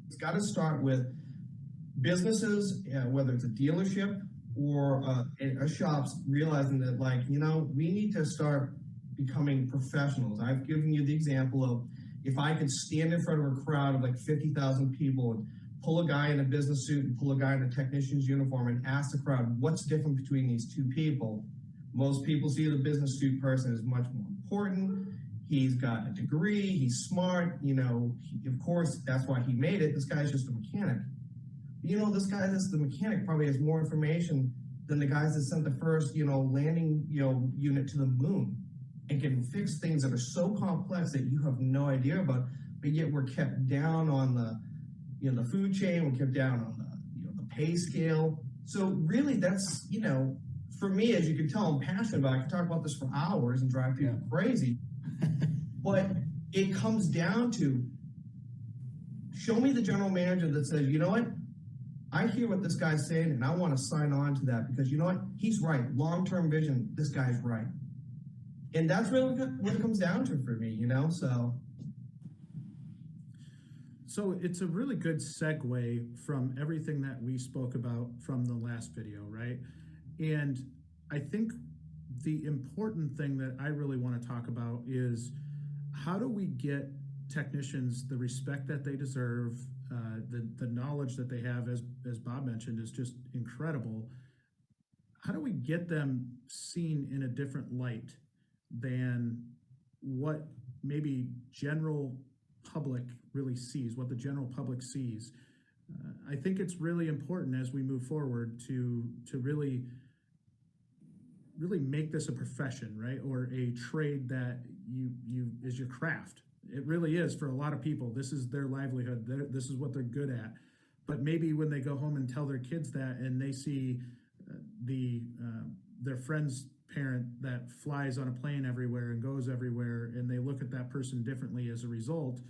It's got to start with businesses, whether it's a dealership or a shops, realizing that, we need to start becoming professionals. I've given you the example of, if I could stand in front of a crowd of like 50,000 people and pull a guy in a business suit and pull a guy in a technician's uniform and ask the crowd, what's different between these two people? Most people see the business suit person as much more important. He's got a degree, he's smart, of course, that's why he made it. This guy's just a mechanic. This guy that's the mechanic probably has more information than the guys that sent the first, landing, unit to the moon, and can fix things that are so complex that you have no idea about, but yet we're kept down on the food chain, we're kept down on the pay scale. So really that's, for me, as you can tell, I'm passionate about it. I can talk about this for hours and drive people crazy, but it comes down to, show me the general manager that says, you know what, I hear what this guy's saying and I want to sign on to that, because you know what, he's right. Long-term vision, this guy's right. And that's really what it comes down to for me, So it's a really good segue from everything that we spoke about from the last video, right? And I think the important thing that I really want to talk about is, how do we get technicians the respect that they deserve? The knowledge that they have, as Bob mentioned, is just incredible. How do we get them seen in a different light than what maybe general public really sees, what the general public sees? I think it's really important as we move forward to really make this a profession, right? Or a trade that you is your craft. It really is for a lot of people. This is their livelihood. This is what they're good at. But maybe when they go home and tell their kids that, and they see their friend's parent that flies on a plane everywhere and goes everywhere, and they look at that person differently as a result,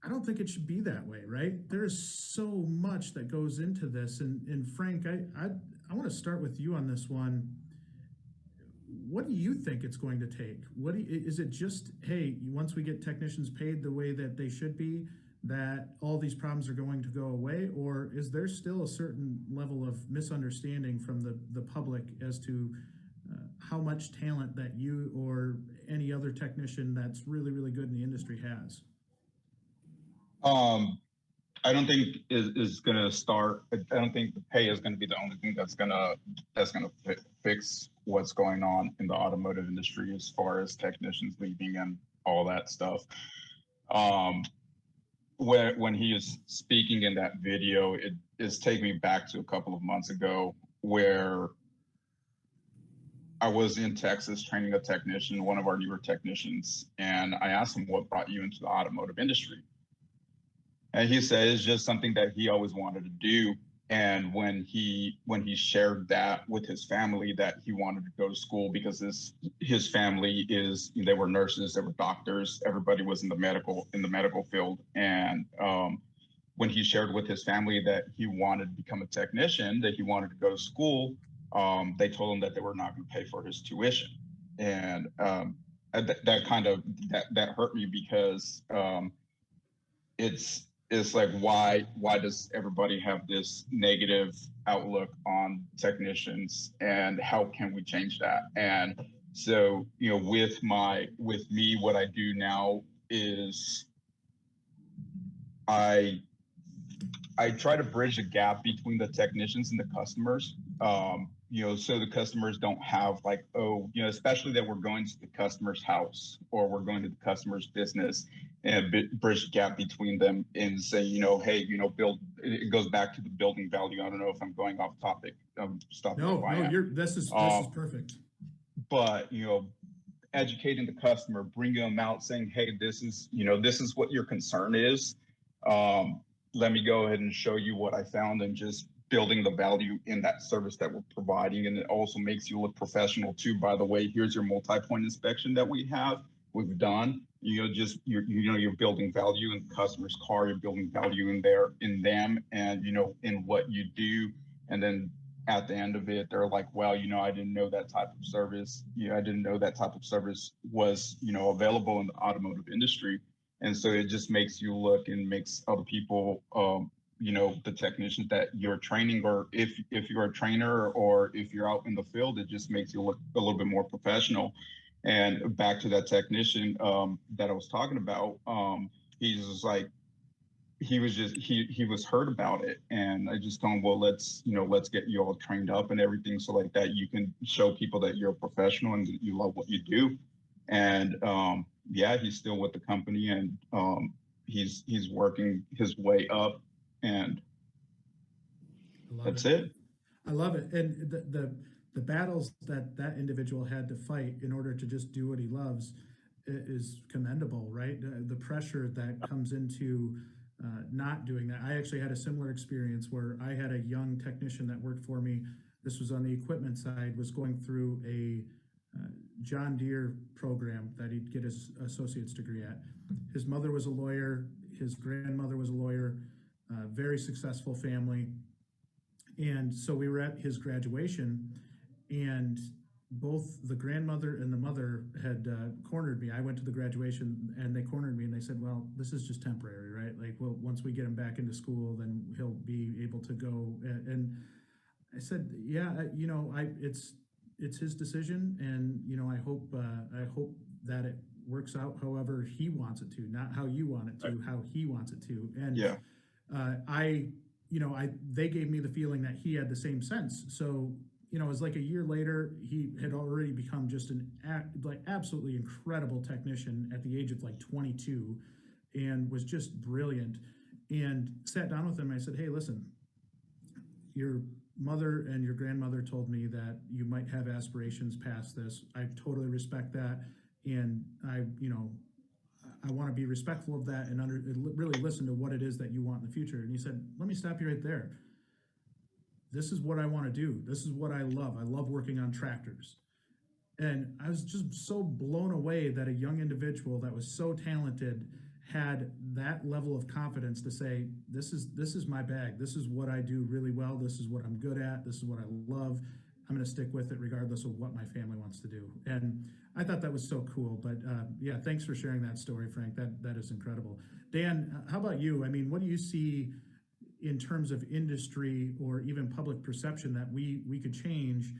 I don't think it should be that way, right? There's so much that goes into this. And Frank, I want to start with you on this one. what do you think it's going to take? Is it just, hey, once we get technicians paid the way that they should be, that all these problems are going to go away? Or is there still a certain level of misunderstanding from the public as to how much talent that you or any other technician that's really, really good in the industry has? I don't think is going to start. I don't think the pay is going to be the only thing that's going to fix what's going on in the automotive industry as far as technicians leaving and all that stuff. When he is speaking in that video, it is taking me back to a couple of months ago where I was in Texas training a technician, one of our newer technicians, and I asked him, what brought you into the automotive industry? And he said it's just something that he always wanted to do. And when he shared that with his family, that he wanted to go to school because his family they were nurses, they were doctors, everybody was in the medical field. And when he shared with his family that he wanted to become a technician, that he wanted to go to school, they told him that they were not going to pay for his tuition. And that hurt me because it's like, why does everybody have this negative outlook on technicians, and how can we change that? And so, with me, what I do now is I try to bridge the gap between the technicians and the customers. So the customers don't have like, especially that we're going to the customer's house or we're going to the customer's business, and bridge the gap between them and say, hey, build. It goes back to the building value. I don't know if I'm going off topic. This is perfect. But educating the customer, bringing them out, saying, hey, this is what your concern is. Let me go ahead and show you what I found, and just building the value in that service that we're providing. And it also makes you look professional too. By the way, here's your multi-point inspection that we've done. You're building value in the customer's car, you're building value in them, and in what you do. And then at the end of it, they're like, well, I didn't know that type of service. I didn't know that type of service was, available in the automotive industry. And so it just makes you look, and makes other people, the technicians that you're training, or if you're a trainer or if you're out in the field, it just makes you look a little bit more professional. And back to that technician that I was talking about, he was hurt about it, and I just told him, well, let's get you all trained up and everything, so like that you can show people that you're a professional and that you love what you do. And he's still with the company, and he's working his way up, and that's it. I love it. And the battles that individual had to fight in order to just do what he loves is commendable, right? The pressure that comes into not doing that. I actually had a similar experience where I had a young technician that worked for me. This was on the equipment side, was going through a John Deere program that he'd get his associate's degree at. His mother was a lawyer, his grandmother was a lawyer, very successful family. And so we were at his graduation, and both the grandmother and the mother had cornered me. I went to the graduation and they cornered me, and they said, well, this is just temporary, right? Like, well, once we get him back into school, then he'll be able to go. And I said, yeah, it's his decision. And, I hope that it works out however he wants it to, not how you want it to, how he wants it to. And they gave me the feeling that he had the same sense. So, it was like a year later, he had already become just an absolutely incredible technician at the age of 22, and was just brilliant. And sat down with him. I said, hey, listen, your mother and your grandmother told me that you might have aspirations past this. I totally respect that. And I want to be respectful of that and really listen to what it is that you want in the future. And he said, let me stop you right there. This is what I want to do. This is what I love. I love working on tractors. And I was just so blown away that a young individual that was so talented had that level of confidence to say, this is my bag. This is what I do really well. This is what I'm good at. This is what I love. I'm going to stick with it regardless of what my family wants to do. And I thought that was so cool. But yeah, thanks for sharing that story, Frank. That is incredible. Dan, how about you? I mean, what do you see in terms of industry or even public perception that we could change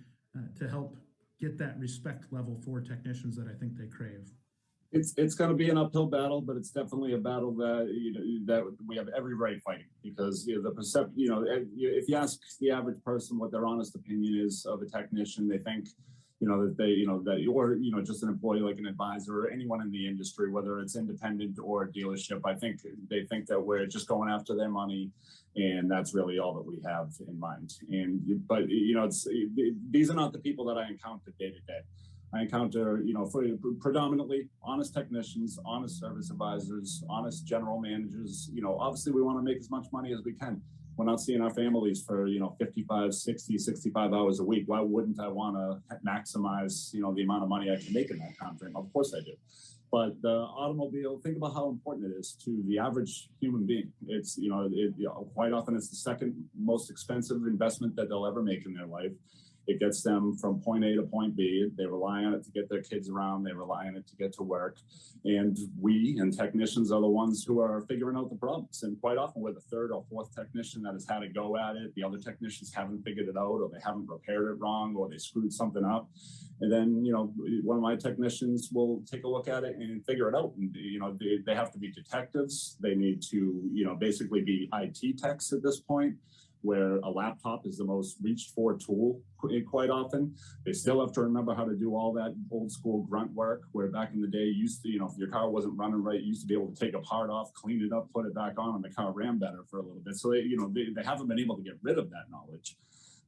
to help get that respect level for technicians that I think they crave? It's going to be an uphill battle, but it's definitely a battle that that we have every right fighting, because the perception, if you ask the average person what their honest opinion is of a technician, they think that that, or just an employee like an advisor or anyone in the industry, whether it's independent or a dealership, I think they think that we're just going after their money, and that's really all that we have in mind. But these are not the people that I encounter day to day. I encounter, predominantly honest technicians, honest service advisors, honest general managers. Obviously we want to make as much money as we can. We're not seeing our families for, 55, 60, 65 hours a week. Why wouldn't I want to maximize, the amount of money I can make in that time frame? Of course I do. But the automobile, think about how important it is to the average human being. It's, quite often it's the second most expensive investment that they'll ever make in their life. It gets them from point A to point B. They rely on it to get their kids around. They rely on it to get to work. And we and technicians are the ones who are figuring out the problems. And quite often we're the third or fourth technician that has had a go at it. The other technicians haven't figured it out, or they haven't repaired it wrong, or they screwed something up. And then, one of my technicians will take a look at it and figure it out. And, they have to be detectives. They need to, basically be IT techs at this point, where a laptop is the most reached for tool quite often. They still have to remember how to do all that old school grunt work, where back in the day, you used to, if your car wasn't running right, you used to be able to take a part off, clean it up, put it back on, and the car ran better for a little bit. So they haven't been able to get rid of that knowledge.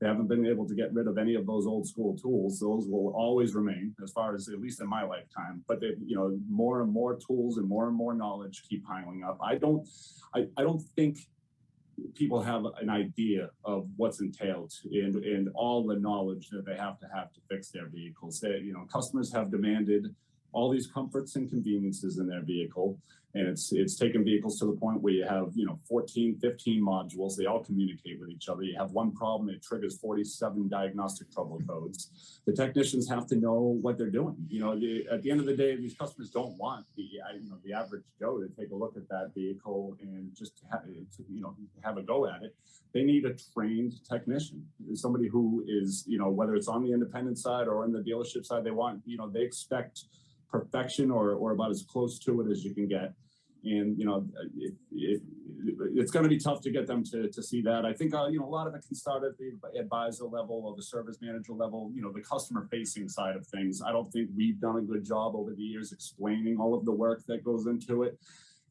They haven't been able to get rid of any of those old school tools. Those will always remain, as far as, at least in my lifetime. But they, more and more tools and more knowledge keep piling up. I don't think people have an idea of what's entailed and all the knowledge that they have to fix their vehicles. They, customers have demanded all these comforts and conveniences in their vehicle, and it's taken vehicles to the point where you have 14, 15 modules. They all communicate with each other. You have one problem, it triggers 47 diagnostic trouble codes. The technicians have to know what they're doing. At the end of the day, these customers don't want the average Joe to take a look at that vehicle and just have a go at it. They need a trained technician, somebody who is, whether it's on the independent side or on the dealership side, they expect perfection or about as close to it as you can get. And, it's going to be tough to get them to see that. I think, a lot of it can start at the advisor level or the service manager level, the customer facing side of things. I don't think we've done a good job over the years explaining all of the work that goes into it.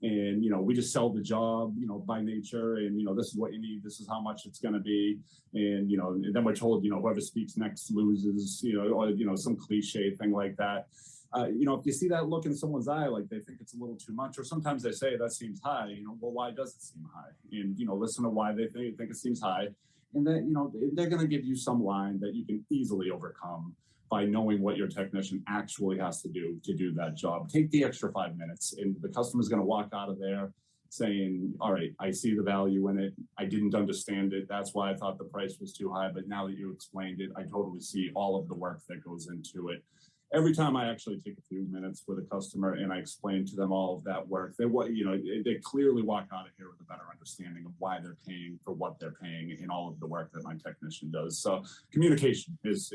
And, we just sell the job, by nature, and, this is what you need, this is how much it's going to be. And, then we're told, whoever speaks next loses, or, some cliche thing like that. If you see that look in someone's eye, like they think it's a little too much, or sometimes they say that seems high, well, why does it seem high? And, listen to why they think it seems high. And then, they're going to give you some line that you can easily overcome by knowing what your technician actually has to do that job. Take the extra 5 minutes, and the customer's going to walk out of there saying, all right, I see the value in it. I didn't understand it. That's why I thought the price was too high. But now that you explained it, I totally see all of the work that goes into it. Every time I actually take a few minutes with a customer and I explain to them all of that work, they clearly walk out of here with a better understanding of why they're paying for what they're paying and all of the work that my technician does. So communication is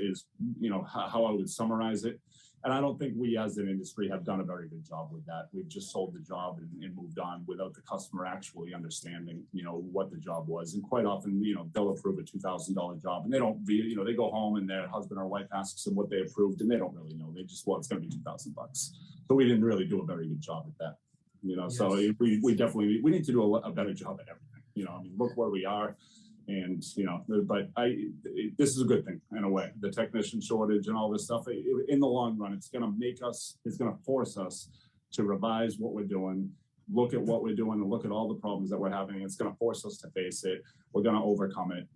how I would summarize it. And I don't think we as an industry have done a very good job with that. We've just sold the job and moved on without the customer actually understanding, what the job was. And quite often, they'll approve a $2,000 job and they don't really, they go home and their husband or wife asks them what they approved and they don't really know. They just, it's going to be $2,000. So we didn't really do a very good job at that, yes. So we definitely, we need to do a better job at everything. Look where we are. And, but this is a good thing in a way, the technician shortage and all this stuff. In the long run, it's going to force us to revise what we're doing, look at what we're doing, and look at all the problems that we're having. It's going to force us to face it. We're going to overcome it.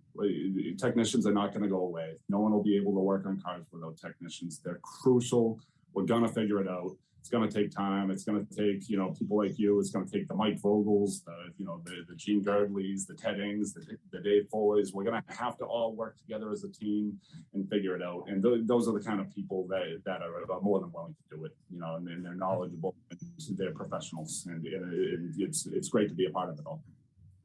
Technicians are not going to go away. No one will be able to work on cars without technicians. They're crucial. We're going to figure it out. It's going to take time. It's going to take, people like you. It's going to take the Mike Vogels, the Gene Girdleys, the Ted Ings, the Dave Foley's. We're going to have to all work together as a team and figure it out. And those are the kind of people that are more than willing to do it, and they're knowledgeable and they're professionals. And it's great to be a part of it all.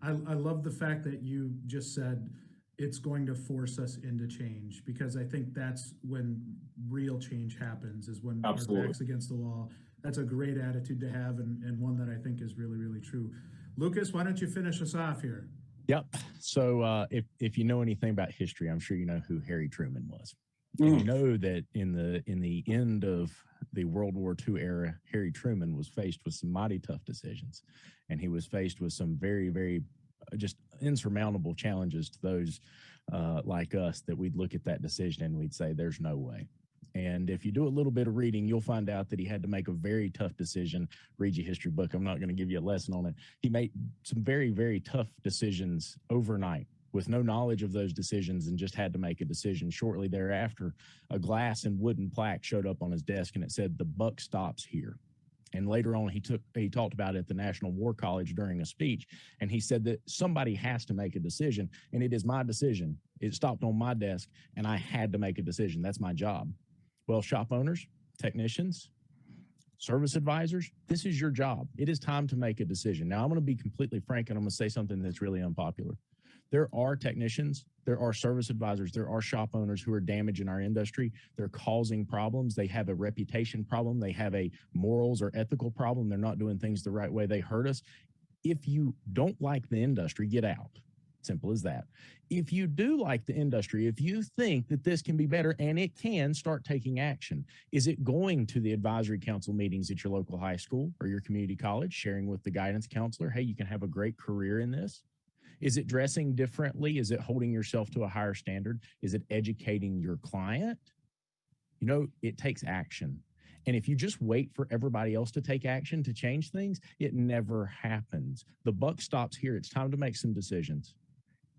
I love the fact that you just said it's going to force us into change, because I think that's when real change happens, is when Absolutely. our back's against the wall. That's a great attitude to have, and one that I think is really, really true. Lucas, why don't you finish us off here? Yep. So if you know anything about history, I'm sure you know who Harry Truman was. And you know that in the end of the World War II era, Harry Truman was faced with some mighty tough decisions, and he was faced with some very, very just insurmountable challenges to those like us, that we'd look at that decision and we'd say, there's no way. And if you do a little bit of reading, you'll find out that he had to make a very tough decision. Read your history book. I'm not going to give you a lesson on it. He made some very, very tough decisions overnight with no knowledge of those decisions, and just had to make a decision. Shortly thereafter, a glass and wooden plaque showed up on his desk, and it said, "The buck stops here." And later on, he talked about it at the National War College during a speech, and he said that somebody has to make a decision, and it is my decision. It stopped on my desk, and I had to make a decision. That's my job. Well, shop owners, technicians, service advisors, this is your job. It is time to make a decision. Now, I'm going to be completely frank, and I'm going to say something that's really unpopular. There are technicians, there are service advisors, there are shop owners who are damaging our industry. They're causing problems. They have a reputation problem. They have a morals or ethical problem. They're not doing things the right way. They hurt us. If you don't like the industry, get out. Simple as that. If you do like the industry, if you think that this can be better, and it can, start taking action. Is it going to the advisory council meetings at your local high school or your community college, sharing with the guidance counselor, hey, you can have a great career in this? Is it dressing differently? Is it holding yourself to a higher standard? Is it educating your client? It takes action. And if you just wait for everybody else to take action to change things, it never happens. The buck stops here. It's time to make some decisions.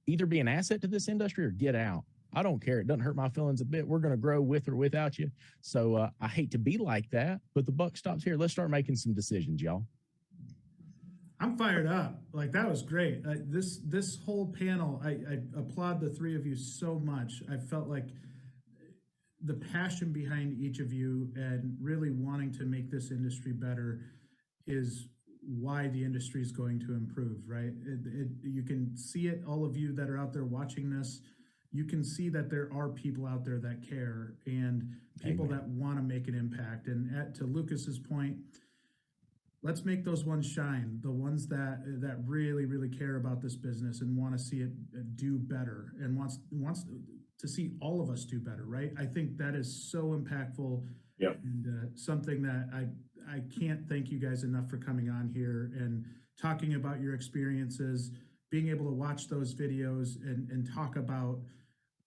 Either be an asset to this industry or get out. I don't care. It doesn't hurt my feelings a bit. We're going to grow with or without you. So I hate to be like that, but the buck stops here. Let's start making some decisions, y'all. I'm fired up. Like, that was great. This whole panel, I applaud the three of you so much. I felt like the passion behind each of you and really wanting to make this industry better is why the industry is going to improve, right? You can see it, all of you that are out there watching this, you can see that there are people out there that care, and people Amen. that want to make an impact. And to Lucas's point, let's make those ones shine, the ones that really, really care about this business and want to see it do better, and wants to see all of us do better, right? I think that is so impactful. Yep. And something that I can't thank you guys enough for coming on here and talking about your experiences, being able to watch those videos and talk about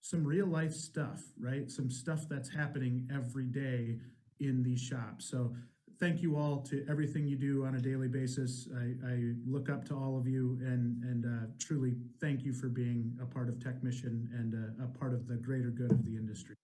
some real life stuff, right? Some stuff that's happening every day in these shops. So thank you all to everything you do on a daily basis. I look up to all of you, and truly thank you for being a part of TechMission and a part of the greater good of the industry.